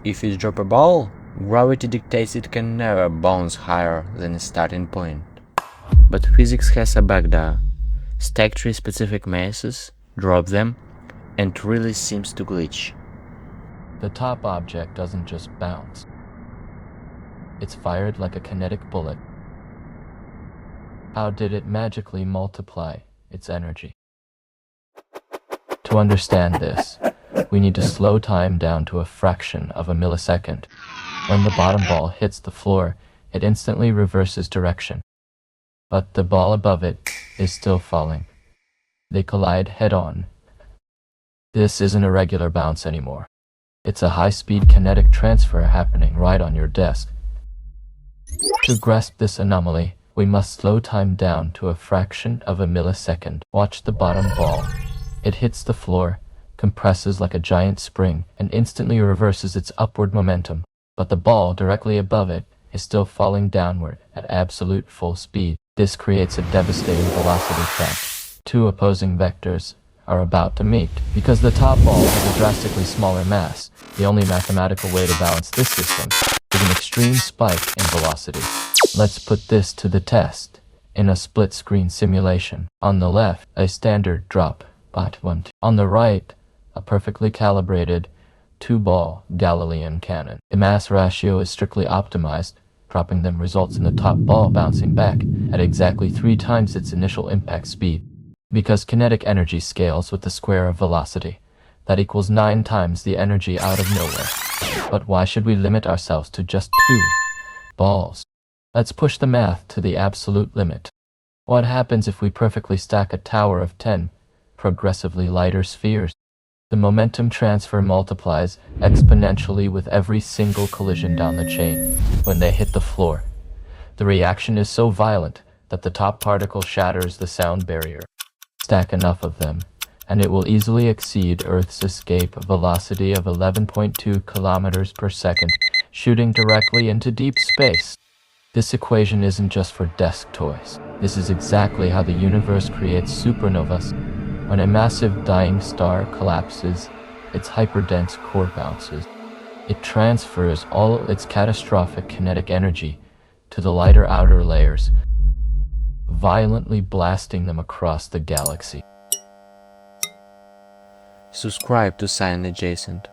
If you drop a ball, gravity dictates it can never bounce higher than its starting point. But physics has a backdoor. Stack 3 specific masses, drop them, and it really seems to glitch. The top object doesn't just bounce. It's fired like a kinetic bullet. How did it magically multiply its energy? To understand this, we need to slow time down to a fraction of a millisecond. When the bottom ball hits the floor, it instantly reverses direction. But the ball above it is still falling. They collide head-on. This isn't a regular bounce anymore. It's a high-speed kinetic transfer happening right on your desk. To grasp this anomaly, we must slow time down to a fraction of a millisecond. Watch the bottom ball. It hits the floor, compresses like a giant spring, and instantly reverses its upward momentum. But the ball directly above it is still falling downward at absolute full speed. This creates a devastating velocity trap. Two opposing vectors are about to meet. Because the top ball has a drastically smaller mass, the only mathematical way to balance this system is an extreme spike in velocity. Let's put this to the test in a split-screen simulation. On the left, a standard drop, bot 1. On the right, a perfectly calibrated two-ball Galilean cannon. The mass ratio is strictly optimized. Dropping them results in the top ball bouncing back at exactly 3 times its initial impact speed. Because kinetic energy scales with the square of velocity, that equals 9 times the energy out of nowhere. But why should we limit ourselves to just 2 balls? Let's push the math to the absolute limit. What happens if we perfectly stack a tower of 10 progressively lighter spheres? The momentum transfer multiplies exponentially with every single collision down the chain. When they hit the floor, the reaction is so violent that the top particle shatters the sound barrier. Stack enough of them, and it will easily exceed Earth's escape velocity of 11.2 kilometers per second, shooting directly into deep space. This equation isn't just for desk toys. This is exactly how the universe creates supernovas. When a massive dying star collapses, its hyperdense core bounces. It transfers all its catastrophic kinetic energy to the lighter outer layers, violently blasting them across the galaxy. Subscribe to ScienceAdjacent.